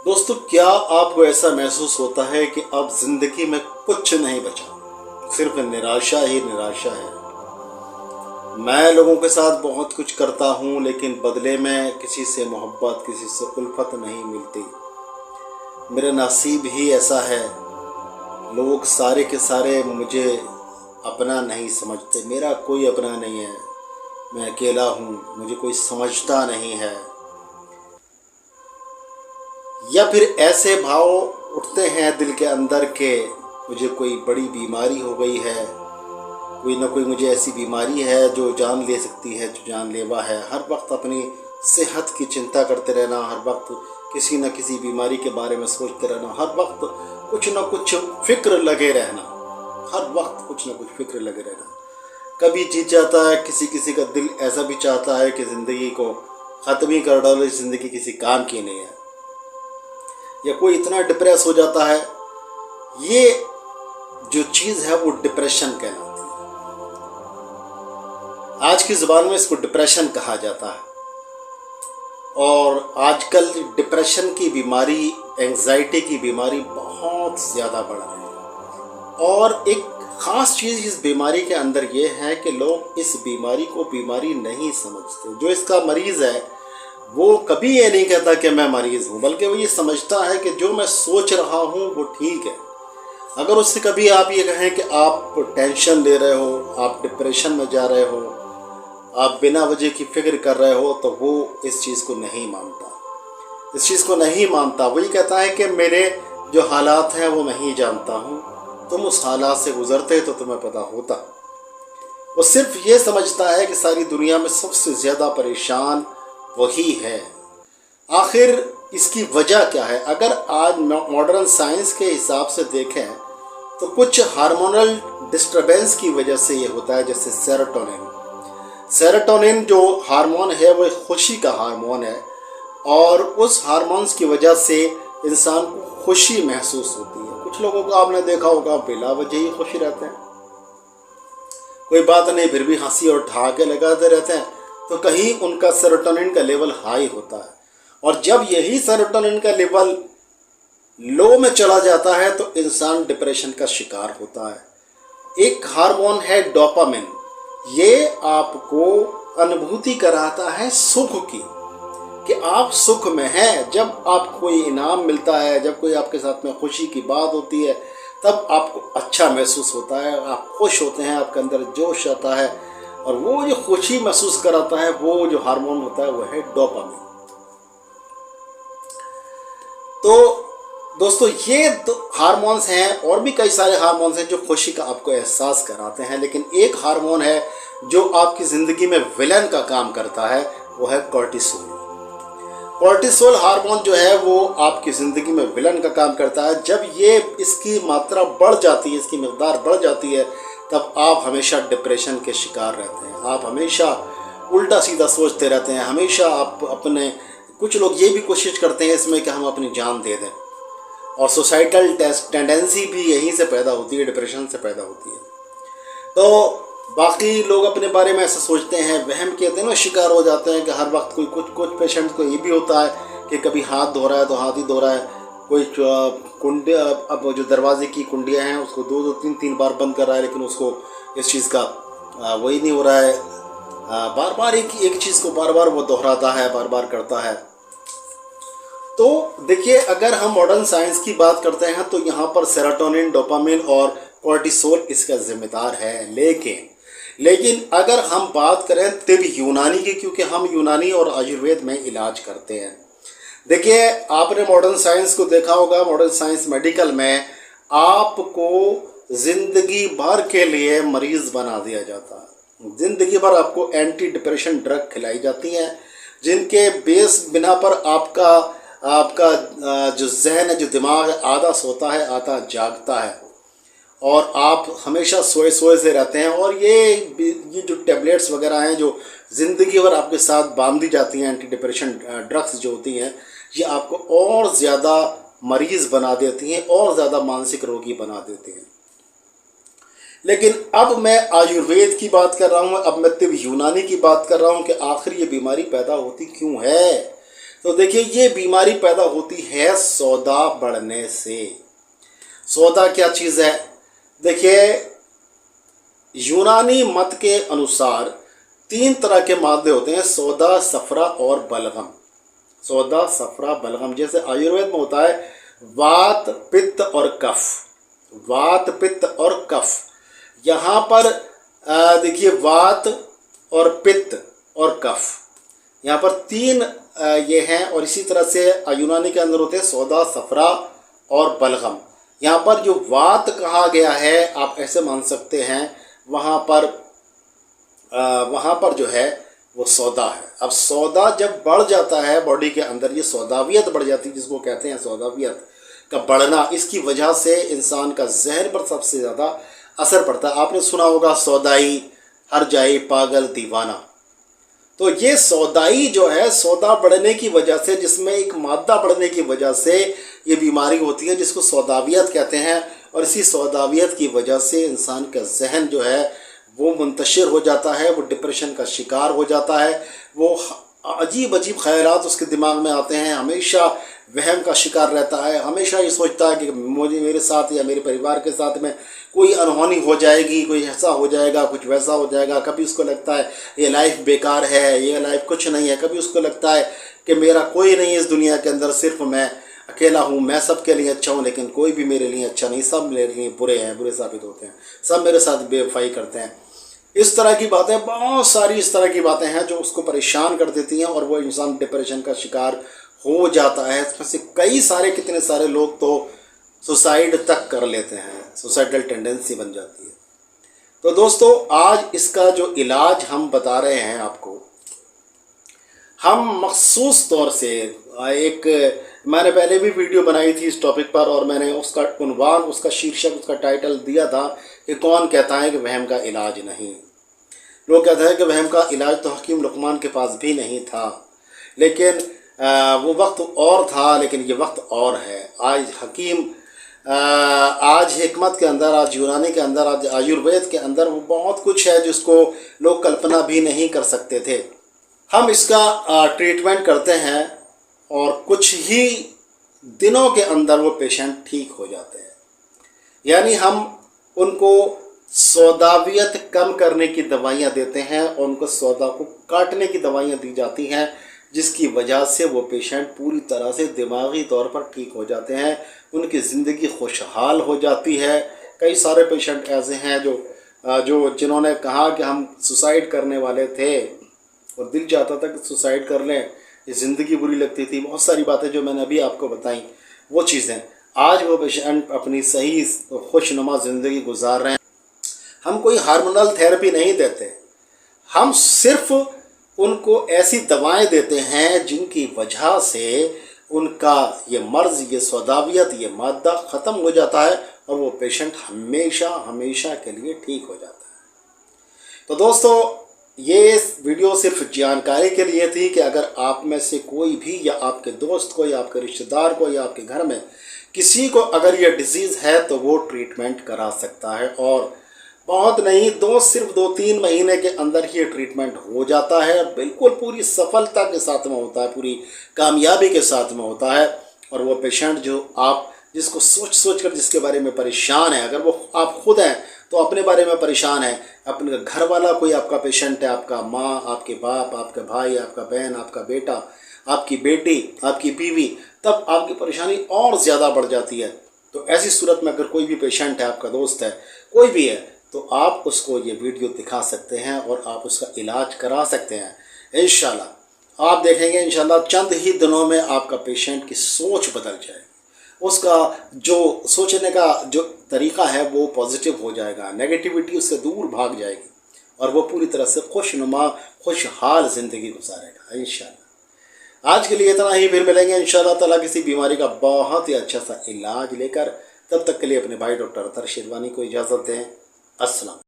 दोस्तों, क्या आपको ऐसा महसूस होता है कि अब जिंदगी में कुछ नहीं बचा, सिर्फ निराशा ही निराशा है। मैं लोगों के साथ बहुत कुछ करता हूँ, लेकिन बदले में किसी से मोहब्बत, किसी से उल्फत नहीं मिलती। मेरा नसीब ही ऐसा है, लोग सारे के सारे मुझे अपना नहीं समझते। मेरा कोई अपना नहीं है, मैं अकेला हूँ, मुझे कोई समझता नहीं है। या फिर ऐसे भाव उठते हैं दिल के अंदर के मुझे कोई बड़ी बीमारी हो गई है, कोई ना कोई मुझे ऐसी बीमारी है जो जान ले सकती है, जो जानलेवा है। हर वक्त अपनी सेहत की चिंता करते रहना, हर वक्त किसी न किसी बीमारी के बारे में सोचते रहना, हर वक्त कुछ न कुछ फिक्र लगे रहना, हर वक्त कुछ न कुछ फिक्र लगे रहना। कभी जी चाहता है, किसी किसी का दिल ऐसा भी चाहता है कि ज़िंदगी को ख़त्म ही कर डालो, ज़िंदगी किसी काम की नहीं है। या कोई इतना डिप्रेस हो जाता है, ये जो चीज़ है वो डिप्रेशन कहलाती है। आज की ज़ुबान में इसको डिप्रेशन कहा जाता है। और आजकल डिप्रेशन की बीमारी, एंजाइटी की बीमारी बहुत ज़्यादा बढ़ रही है। और एक ख़ास चीज़ इस बीमारी के अंदर ये है कि लोग इस बीमारी को बीमारी नहीं समझते। जो इसका मरीज़ है वो कभी ये नहीं कहता कि मैं मरीज़ हूँ, बल्कि वो ये समझता है कि जो मैं सोच रहा हूँ वो ठीक है। अगर उससे कभी आप ये कहें कि आप टेंशन ले रहे हो, आप डिप्रेशन में जा रहे हो, आप बिना वजह की फ़िक्र कर रहे हो, तो वो इस चीज़ को नहीं मानता। इस चीज़ को नहीं मानता। वही कहता है कि मेरे जो हालात हैं वो मैं ही जानता हूँ, तुम उस हालात से गुज़रते तो तुम्हें पता होता। वो सिर्फ ये समझता है कि सारी दुनिया में सबसे ज़्यादा परेशान वही है। आखिर इसकी वजह क्या है? अगर आज मॉडर्न साइंस के हिसाब से देखें तो कुछ हार्मोनल डिस्टरबेंस की वजह से ये होता है, जैसे सेरोटोनिन। सेरोटोनिन जो हार्मोन है वो खुशी का हार्मोन है, और उस हार्मोन्स की वजह से इंसान को खुशी महसूस होती है। कुछ लोगों को आपने देखा होगा बिला वजह ही खुशी रहते हैं, कोई बात नहीं फिर भी हंसी और ठहाके लगाते रहते हैं, तो कहीं उनका सेरोटोनिन का लेवल हाई होता है। और जब यही सेरोटोनिन का लेवल लो में चला जाता है तो इंसान डिप्रेशन का शिकार होता है। एक हार्मोन है डोपामिन, ये आपको अनुभूति कराता है सुख की, कि आप सुख में हैं। जब आपको कोई इनाम मिलता है, जब कोई आपके साथ में खुशी की बात होती है, तब आपको अच्छा महसूस होता है, आप खुश होते हैं, आपके अंदर जोश आता है। और वो जो खुशी महसूस कराता है, वो जो हार्मोन होता है वो है डोपामिन। तो दोस्तों, ये तो हार्मोन्स हैं, और भी कई सारे हार्मोन्स हैं जो खुशी का आपको एहसास कराते हैं। लेकिन एक हार्मोन है जो आपकी ज़िंदगी में विलन का काम करता है, वो है कोर्टिसोल। कोर्टिसोल हार्मोन जो है वो आपकी ज़िंदगी में विलन का काम करता है। जब ये इसकी मात्रा बढ़ जाती है, इसकी मिक़दार बढ़ जाती है, तब आप हमेशा डिप्रेशन के शिकार रहते हैं। आप हमेशा उल्टा सीधा सोचते रहते हैं, हमेशा आप अपने, कुछ लोग ये भी कोशिश करते हैं इसमें कि हम अपनी जान दे दें। और सोसाइटल टेंडेंसी भी यहीं से पैदा होती है, डिप्रेशन से पैदा होती है। तो बाकी लोग अपने बारे में ऐसा सोचते हैं, वहम कहते हैं ना, शिकार हो जाते हैं कि हर वक्त कुछ पेशेंट को ये भी होता है कि कभी हाथ धो रहा है तो हाथ ही धो रहा है, कोई कुंडे, अब जो दरवाजे की कुंडियाँ हैं उसको दो तीन बार बंद कर रहा है, लेकिन उसको इस चीज़ का वही नहीं हो रहा है। बार बार एक चीज़ को बार बार वो दोहराता है, बार बार करता है। तो देखिए, अगर हम मॉडर्न साइंस की बात करते हैं तो यहाँ पर सेरोटोनिन, डोपामिन और कोर्टिसोल इसका जिम्मेदार है। लेकिन अगर हम बात करें तिब यूनानी की, क्योंकि हम यूनानी और आयुर्वेद में इलाज करते हैं। देखिए, आपने मॉडर्न साइंस को देखा होगा, मॉडर्न साइंस मेडिकल में आपको ज़िंदगी भर के लिए मरीज़ बना दिया जाता है। ज़िंदगी भर आपको एंटी डिप्रेशन ड्रग खिलाई जाती हैं, जिनके बेस बिना पर आपका जो जहन है, जो दिमाग है, आधा सोता है आधा जागता है, और आप हमेशा सोए से रहते हैं। और ये जो टैबलेट्स वगैरह हैं जो ज़िंदगी भर आपके साथ बांधी जाती हैं, एंटी डिप्रेशन ड्रग्स जो होती हैं, ये आपको और ज़्यादा मरीज़ बना देती हैं, और ज़्यादा मानसिक रोगी बना देती हैं। लेकिन अब मैं आयुर्वेद की बात कर रहा हूँ, अब मैं तिब यूनानी की बात कर रहा हूँ कि आखिर ये बीमारी पैदा होती क्यों है। तो देखिए ये बीमारी पैदा होती है सौदा बढ़ने से। सौदा क्या चीज़ है? देखिए यूनानी मत के अनुसार 3 तरह के मादे होते हैं, सौदा, सफरा और बलगम। सौदा, सफरा, बलगम। जैसे आयुर्वेद में होता है वात, पित्त और कफ। वात, पित्त और कफ। यहाँ पर देखिए वात और पित्त और कफ, यहाँ पर 3 ये हैं। और इसी तरह से यूनानी के अंदर होते हैं सौदा, सफरा और बलगम। यहाँ पर जो वात कहा गया है आप ऐसे मान सकते हैं वहाँ पर जो है वो सौदा है। अब सौदा जब बढ़ जाता है बॉडी के अंदर, ये सौदावियत बढ़ जाती है जिसको कहते हैं सौदावियत का बढ़ना, इसकी वजह से इंसान का जहन पर सबसे ज़्यादा असर पड़ता है। आपने सुना होगा सौदाई हर जाए पागल दीवाना। तो ये सौदाई जो है, सौदा बढ़ने की वजह से, जिसमें एक मादा बढ़ने की वजह से ये बीमारी होती है जिसको सौदावियत कहते हैं। और इसी सौदावियत की वजह से इंसान का जहन जो है वो मुंतशिर हो जाता है, वो डिप्रेशन का शिकार हो जाता है, वो अजीब अजीब ख्यालात उसके दिमाग में आते हैं, हमेशा वहम का शिकार रहता है, हमेशा ये सोचता है कि मुझे, मेरे साथ या मेरे परिवार के साथ में कोई अनहोनी हो जाएगी, कोई ऐसा हो जाएगा, कुछ वैसा हो जाएगा। कभी उसको लगता है ये लाइफ बेकार है, ये लाइफ कुछ नहीं है। कभी उसको लगता है कि मेरा कोई नहीं इस दुनिया के अंदर, सिर्फ मैं अकेला हूँ, मैं सबके लिए अच्छा हूँ लेकिन कोई भी मेरे लिए अच्छा नहीं, सब मेरे लिए बुरे हैं, बुरे साबित होते हैं, सब मेरे साथ बेवफाई करते हैं। इस तरह की बातें, बहुत सारी इस तरह की बातें हैं जो उसको परेशान कर देती हैं और वो इंसान डिप्रेशन का शिकार हो जाता है। इसमें से कई सारे, कितने सारे लोग तो सुसाइड तक कर लेते हैं, सुसाइडल टेंडेंसी बन जाती है। तो दोस्तों आज इसका जो इलाज हम बता रहे हैं आपको, हम मखसूस तौर से मैंने पहले भी वीडियो बनाई थी इस टॉपिक पर और मैंने उसका उन्वान, उसका शीर्षक, उसका टाइटल दिया था कि कौन कहता है कि वहम का इलाज नहीं। लोग कहते हैं कि वहम का इलाज तो हकीम लुकमान के पास भी नहीं था, लेकिन वो वक्त और था, लेकिन ये वक्त और है। आज हिकमत के अंदर, आज यूनानी के अंदर, आज आयुर्वेद के अंदर वो बहुत कुछ है जिसको लोग कल्पना भी नहीं कर सकते थे। हम इसका ट्रीटमेंट करते हैं और कुछ ही दिनों के अंदर वो पेशेंट ठीक हो जाते हैं। यानी हम उनको सौदावियत कम करने की दवाइयाँ देते हैं और उनको सौदा को काटने की दवाइयाँ दी जाती हैं, जिसकी वजह से वो पेशेंट पूरी तरह से दिमागी तौर पर ठीक हो जाते हैं, उनकी ज़िंदगी खुशहाल हो जाती है। कई सारे पेशेंट ऐसे हैं जिन्होंने कहा कि हम सुसाइड करने वाले थे और दिल चाहता था कि सुसाइड कर लें, ये ज़िंदगी बुरी लगती थी, बहुत सारी बातें जो मैंने अभी आपको बताई वो चीज़ें, आज वो पेशेंट अपनी सही खुशनुमा ज़िंदगी गुजार रहे हैं। हम कोई हार्मोनल थेरेपी नहीं देते, हम सिर्फ उनको ऐसी दवाएं देते हैं जिनकी वजह से उनका ये मर्ज़, ये सौदावियत, ये मादा ख़त्म हो जाता है और वो पेशेंट हमेशा हमेशा के लिए ठीक हो जाता है। तो दोस्तों ये वीडियो सिर्फ जानकारी के लिए थी कि अगर आप में से कोई भी, या आपके दोस्त को, या आपके रिश्तेदार को, या आपके घर में किसी को अगर ये डिजीज़ है तो वो ट्रीटमेंट करा सकता है। और बहुत नहीं, सिर्फ 2-3 महीने के अंदर ही ये ट्रीटमेंट हो जाता है, बिल्कुल पूरी सफलता के साथ में होता है, पूरी कामयाबी के साथ में होता है। और वो पेशेंट जिसको सोच कर जिसके बारे में परेशान है, अगर वो आप खुद हैं तो अपने बारे में परेशान है, अपने घर वाला कोई आपका पेशेंट है, आपका माँ, आपके बाप, आपका भाई, आपका बहन, आपका बेटा, आपकी बेटी, आपकी बीवी, तब आपकी परेशानी और ज़्यादा बढ़ जाती है। तो ऐसी सूरत में अगर कोई भी पेशेंट है, आपका दोस्त है, कोई भी है, तो आप उसको ये वीडियो दिखा सकते हैं और आप उसका इलाज करा सकते हैं। इंशाल्लाह आप देखेंगे, इंशाल्लाह चंद ही दिनों में आपका पेशेंट की सोच बदल जाएगी, उसका जो सोचने का जो तरीक़ा है वो पॉजिटिव हो जाएगा, नेगेटिविटी उससे दूर भाग जाएगी और वो पूरी तरह से खुशनुमा, खुशहाल ज़िंदगी गुजारेगा इंशाल्लाह। आज के लिए इतना ही, फिर मिलेंगे इंशाल्लाह ताला किसी बीमारी का बहुत ही अच्छा सा इलाज लेकर। तब तक के लिए अपने भाई डॉक्टर अतर शेरवानी को इजाज़त दें। अस्सलाम।